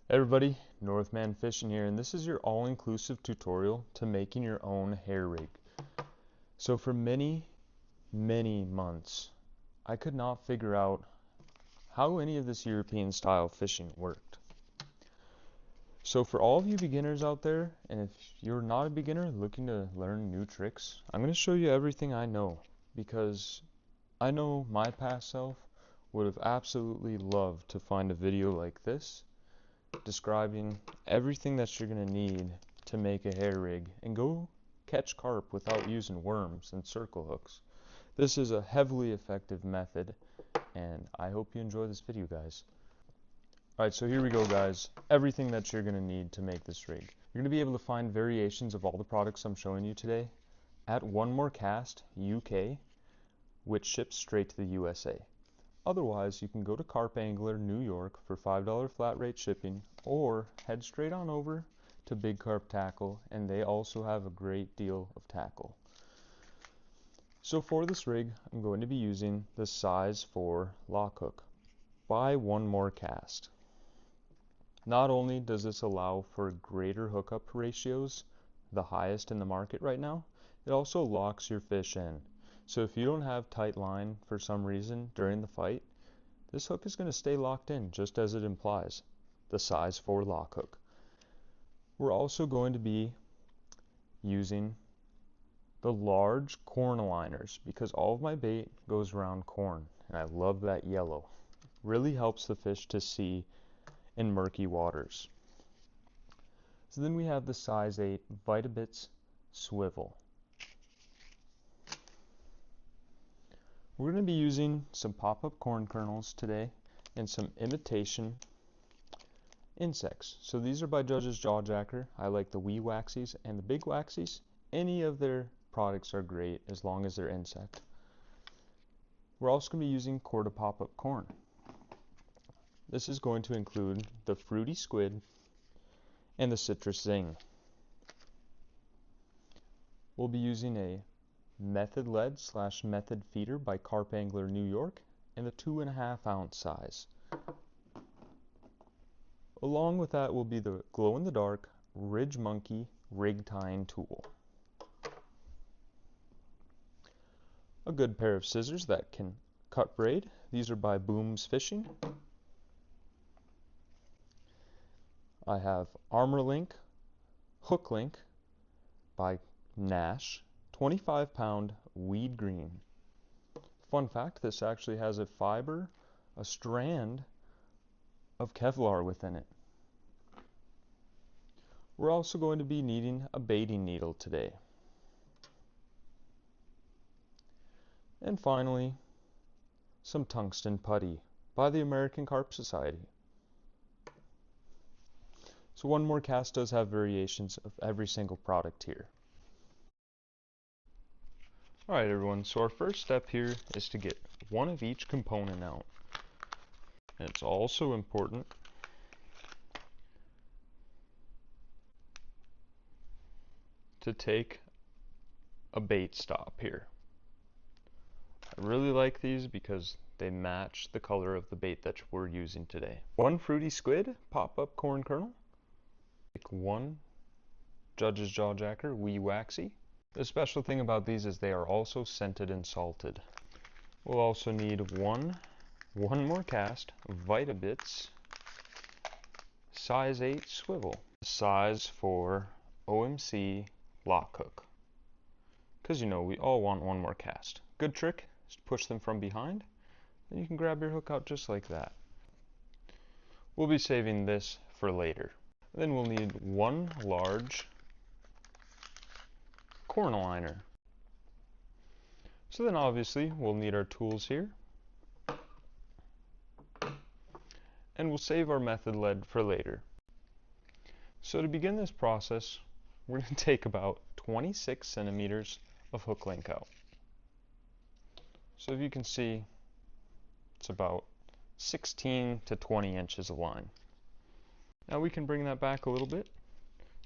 Hey everybody, Northman Fishing here, and this is your all-inclusive tutorial to making your own hair rig. So for many months, I could not figure out how any of this European style fishing worked. So for all of you beginners out there, and if you're not a beginner looking to learn new tricks, I'm going to show you everything I know, because I know my past self would have absolutely loved to find a video like this describing everything that you're going to need to make a hair rig and go catch carp without using worms and circle hooks. This is a heavily effective method, and I hope you enjoy this video, guys. Alright, so here we go, guys. Everything that you're going to need to make this rig. You're going to be able to find variations of all the products I'm showing you today at One More Cast UK, which ships straight to the USA. Otherwise, you can go to Carp Angler New York for $5 flat rate shipping, or head straight on over to Big Carp Tackle, and they also have a great deal of tackle. So for this rig, I'm going to be using the size 4 lock hook by One More Cast. Not only does this allow for greater hookup ratios, the highest in the market right now, it also locks your fish in. So if you don't have tight line for some reason during the fight, this hook is going to stay locked in, just as it implies, the size 4 lock hook. We're also going to be using the large Cornaliners, because all of my bait goes around corn, and I love that yellow. Really helps the fish to see in murky waters. So then we have the size 8 VitaBitz swivel. We're going to be using some pop-up corn kernels today and some imitation insects. So these are by Judge's Jawjacker. I like the wee waxies and the big waxies. Any of their products are great as long as they're insect. We're also going to be using Korda pop-up corn. This is going to include the fruity squid and the citrus zing. We'll be using a method lead / method feeder by Carp Angler New York in the 2.5 ounce size. Along with that will be the glow-in-the-dark Ridge Monkey rig tying tool. A good pair of scissors that can cut braid. These are by Booms Fishing. I have Armor Link hook link by Nash, 25-pound weed green. Fun fact, this actually has a strand of Kevlar within it. We're also going to be needing a baiting needle today. And finally, some tungsten putty by the American Carp Society. So One More Cast does have variations of every single product here. Alright everyone, so our first step here is to get one of each component out. And it's also important to take a bait stop here. I really like these because they match the color of the bait that we're using today. One fruity squid pop-up corn kernel. Take one Judge's Jawjacker wee waxy. The special thing about these is they are also scented and salted. We'll also need one More Cast VitaBitz size 8 swivel, size 4 OMC Lock Hook. Because you know we all want One More Cast. Good trick is to push them from behind, and you can grab your hook out just like that. We'll be saving this for later. Then we'll need one large Cornaligner. So then obviously we'll need our tools here. And we'll save our method lead for later. So to begin this process, we're going to take about 26 centimeters of hook link out. So if you can see, it's about 16 to 20 inches of line. Now we can bring that back a little bit,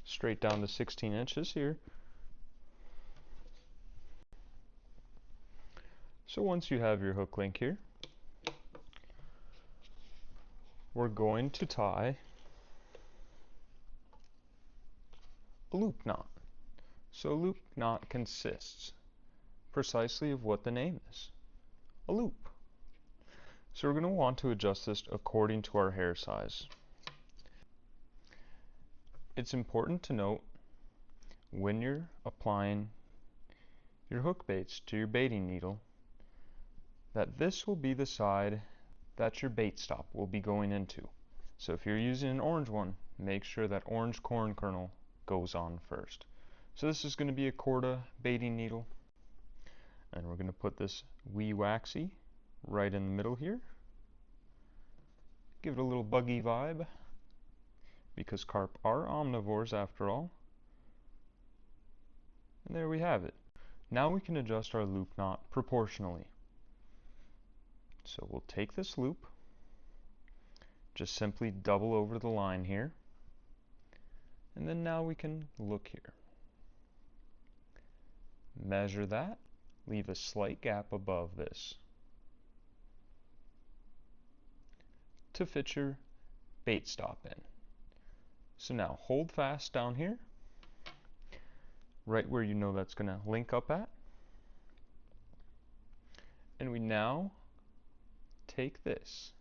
straight down to 16 inches here. So once you have your hook link here, we're going to tie a loop knot. So a loop knot consists precisely of what the name is, a loop. So we're going to want to adjust this according to our hair size. It's important to note when you're applying your hook baits to your baiting needle that this will be the side that your bait stop will be going into. So if you're using an orange one, make sure that orange corn kernel goes on first. So this is going to be a Korda baiting needle, and we're going to put this wee waxy right in the middle here. Give it a little buggy vibe, because carp are omnivores after all. And there we have it. Now we can adjust our loop knot proportionally. So we'll take this loop, just simply double over the line here, and then now we can look here. Measure that, leave a slight gap above this to fit your bait stop in. So now hold fast down here, right where you know that's going to link up at. And we now take this,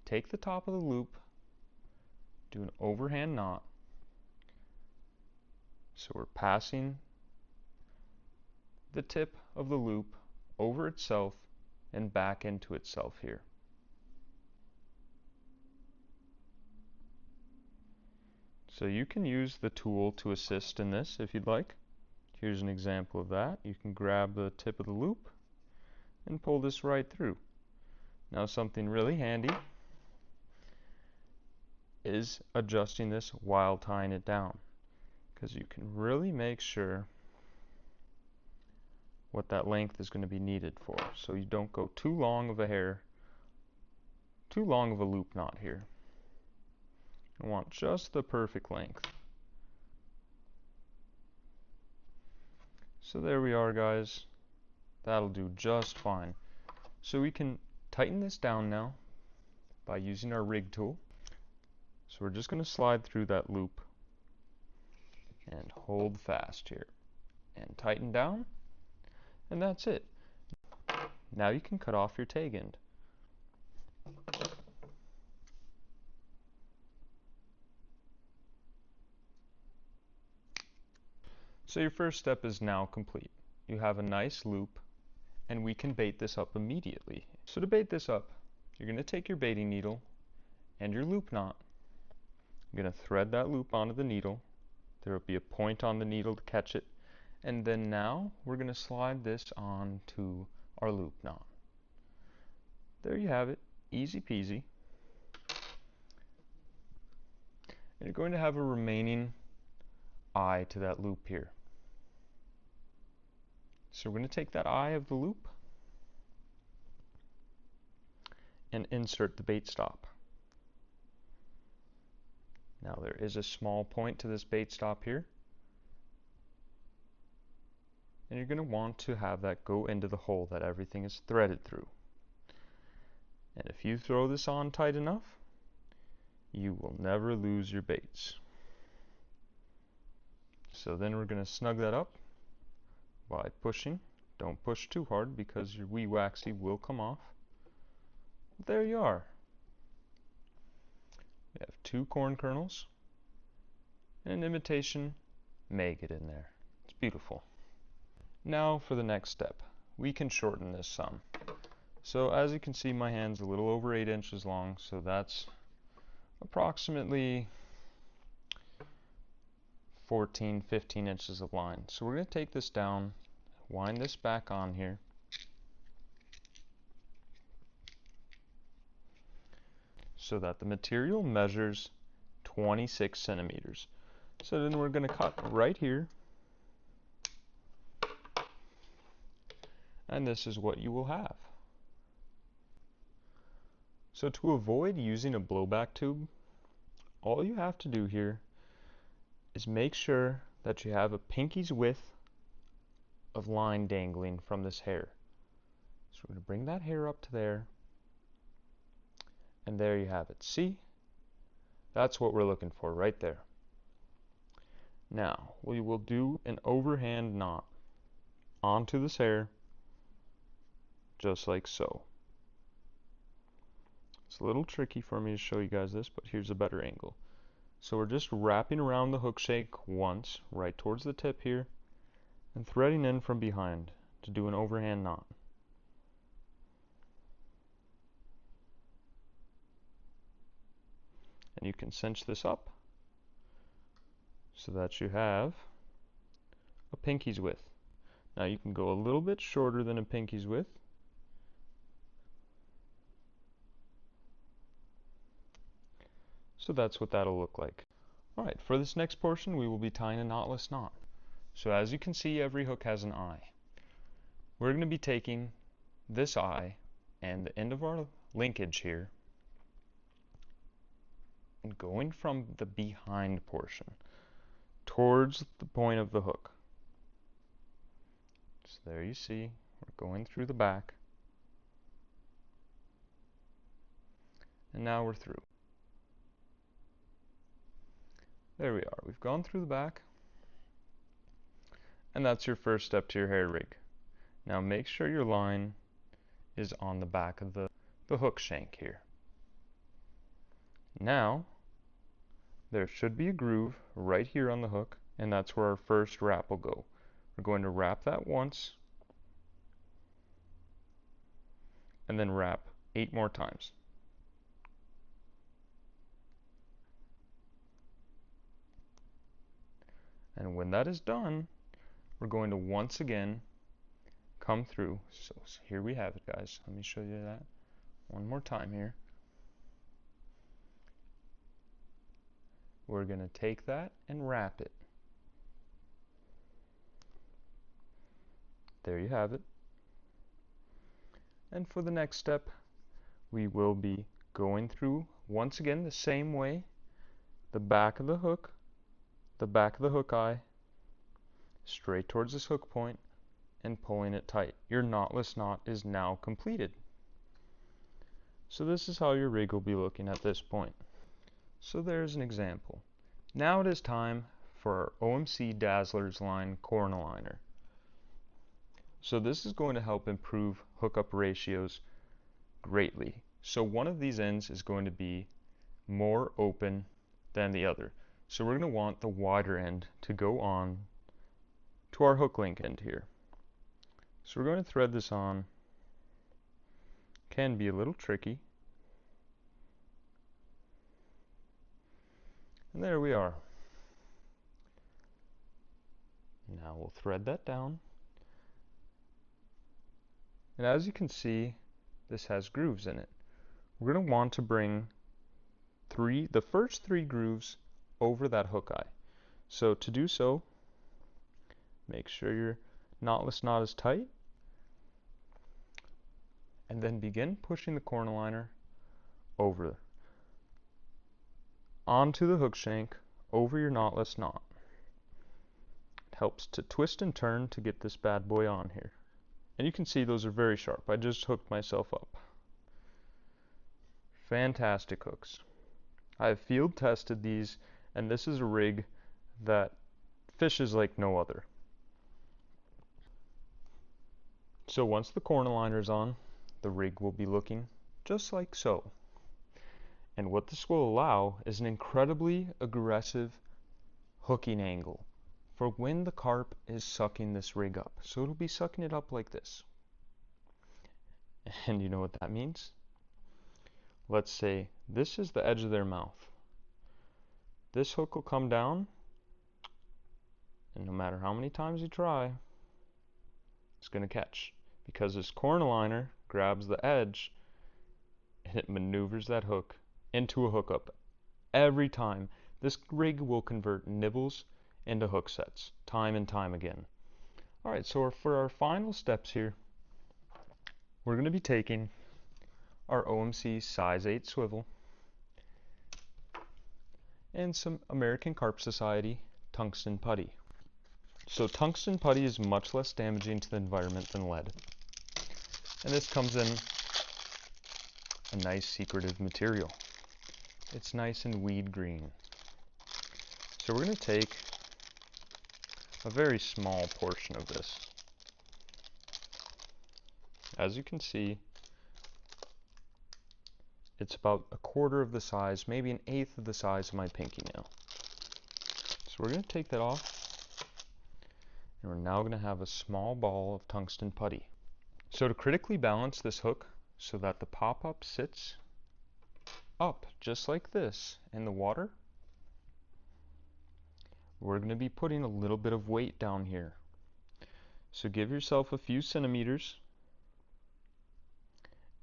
take the top of the loop, do an overhand knot. So we're passing the tip of the loop over itself and back into itself here. So you can use the tool to assist in this if you'd like. Here's an example of that. You can grab the tip of the loop and pull this right through. Now something really handy is adjusting this while tying it down, because you can really make sure what that length is going to be needed for, so you don't go too long of a loop knot here. You want just the perfect length. So there we are, guys. That'll do just fine. So we can tighten this down now by using our rig tool. So we're just going to slide through that loop and hold fast here and tighten down, and that's it. Now you can cut off your tag end. So your first step is now complete. You have a nice loop, and we can bait this up immediately. So to bait this up, you're going to take your baiting needle and your loop knot. You're going to thread that loop onto the needle. There will be a point on the needle to catch it. And then now we're going to slide this onto our loop knot. There you have it, easy peasy. And you're going to have a remaining eye to that loop here. So we're going to take that eye of the loop and insert the bait stop. Now there is a small point to this bait stop here, and you're going to want to have that go into the hole that everything is threaded through. And if you throw this on tight enough, you will never lose your baits. So then we're going to snug that up by pushing. Don't push too hard because your wee waxy will come off. There you are. We have 2 corn kernels and an imitation maggot in there. It's beautiful. Now for the next step. We can shorten this some. So as you can see, my hand's a little over 8 inches long, so that's approximately 14, 15 inches of line. So we're going to take this down, wind this back on here, so that the material measures 26 centimeters. So then we're going to cut right here, and this is what you will have. So to avoid using a blowback tube, all you have to do here is make sure that you have a pinky's width of line dangling from this hair. So we're going to bring that hair up to there, and there you have it. See? That's what we're looking for right there. Now, we will do an overhand knot onto this hair, just like so. It's a little tricky for me to show you guys this, but here's a better angle. So we're just wrapping around the hook shank once, right towards the tip here, and threading in from behind to do an overhand knot. And you can cinch this up so that you have a pinky's width. Now you can go a little bit shorter than a pinky's width. So that's what that'll look like. Alright, for this next portion we will be tying a knotless knot. So as you can see, every hook has an eye. We're going to be taking this eye and the end of our linkage here and going from the behind portion towards the point of the hook. So there you see, we're going through the back. And now we're through. There we are. We've gone through the back. And that's your first step to your hair rig. Now make sure your line is on the back of the hook shank here. Now, there should be a groove right here on the hook, and that's where our first wrap will go. We're going to wrap that once, and then wrap 8 more times. And when that is done, we're going to once again come through. So here we have it, guys. Let me show you that one more time here. We're going to take that and wrap it. There you have it. And for the next step, we will be going through once again the same way, the back of the hook eye, straight towards this hook point, and pulling it tight. Your knotless knot is now completed. So this is how your rig will be looking at this point. So there's an example. Now it is time for our OMC Dazzlers line Cornaligner. So this is going to help improve hookup ratios greatly. So one of these ends is going to be more open than the other. So we're going to want the wider end to go on to our hook link end here. So we're going to thread this on. Can be a little tricky. And there we are. Now we'll thread that down. And as you can see, this has grooves in it. We're going to want to bring the first 3 grooves over that hook eye. So to do so, make sure your knotless knot is tight, and then begin pushing the Cornaligner over onto the hook shank over your knotless knot. It helps to twist and turn to get this bad boy on here. And you can see those are very sharp. I just hooked myself up. Fantastic hooks. I have field tested these, and this is a rig that fishes like no other. So once the Cornaligner is on, the rig will be looking just like so. And what this will allow is an incredibly aggressive hooking angle for when the carp is sucking this rig up. So it'll be sucking it up like this. And you know what that means? Let's say this is the edge of their mouth. This hook will come down, and no matter how many times you try, it's going to catch. Because this Cornaligner grabs the edge, and it maneuvers that hook into a hookup every time. This rig will convert nibbles into hook sets, time and time again. Alright, so for our final steps here, we're going to be taking our OMC size 8 swivel and some American Carp Society tungsten putty. So tungsten putty is much less damaging to the environment than lead. And this comes in a nice secretive material. It's nice and weed green. So we're going to take a very small portion of this. As you can see, it's about a quarter of the size, maybe an eighth of the size of my pinky nail. So we're going to take that off, and we're now going to have a small ball of tungsten putty. So to critically balance this hook so that the pop-up sits up just like this in the water, we're going to be putting a little bit of weight down here. So give yourself a few centimeters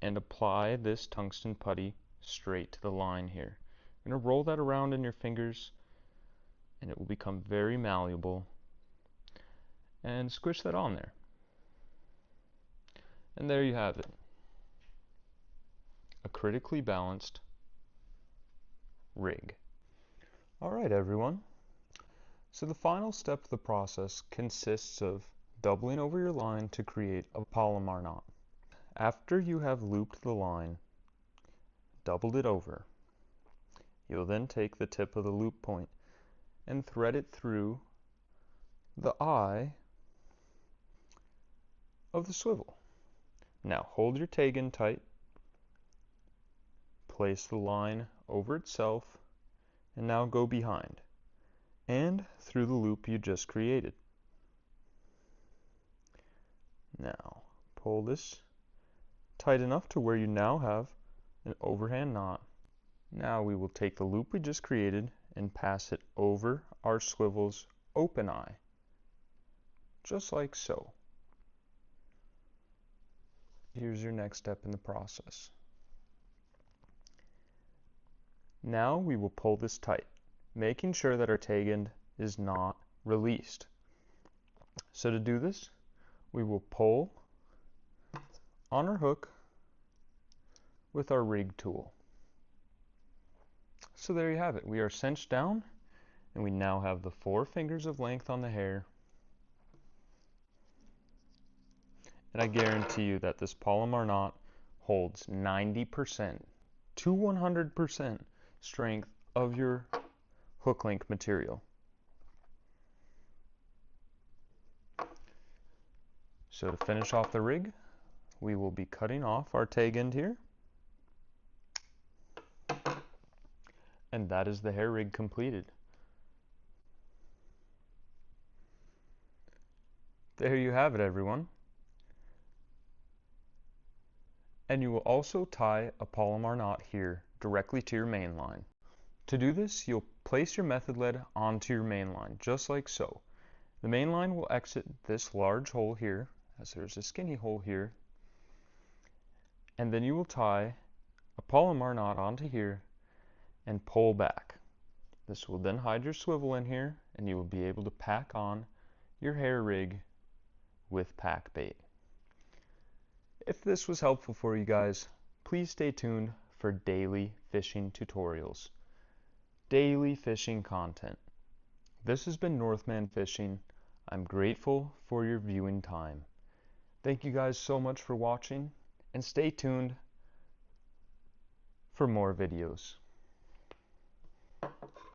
and apply this tungsten putty straight to the line here. You're going to roll that around in your fingers and it will become very malleable, and squish that on there. And there you have it. A critically balanced rig. Alright everyone, so the final step of the process consists of doubling over your line to create a palomar knot. After you have looped the line, doubled it over, you'll then take the tip of the loop point and thread it through the eye of the swivel. Now hold your tag-in tight, place the line over itself, and now go behind and through the loop you just created. Now pull this tight enough to where you now have an overhand knot. Now we will take the loop we just created and pass it over our swivel's open eye, just like so. Here's your next step in the process. Now we will pull this tight, making sure that our tag end is not released. So to do this, we will pull on our hook with our rig tool. So there you have it. We are cinched down, and we now have the 4 fingers of length on the hair. And I guarantee you that this palomar knot holds 90% to 100% strength of your hook link material. So to finish off the rig, we will be cutting off our tag end here. And that is the hair rig completed. There you have it, everyone. And you will also tie a palomar knot here directly to your main line. To do this, you'll place your method lead onto your main line, just like so. The main line will exit this large hole here, as there's a skinny hole here, and then you will tie a palomar knot onto here and pull back. This will then hide your swivel in here, and you will be able to pack on your hair rig with pack bait. If this was helpful for you guys, please stay tuned for daily fishing tutorials, daily fishing content. This has been Northman Fishing. I'm grateful for your viewing time. Thank you guys so much for watching, and stay tuned for more videos.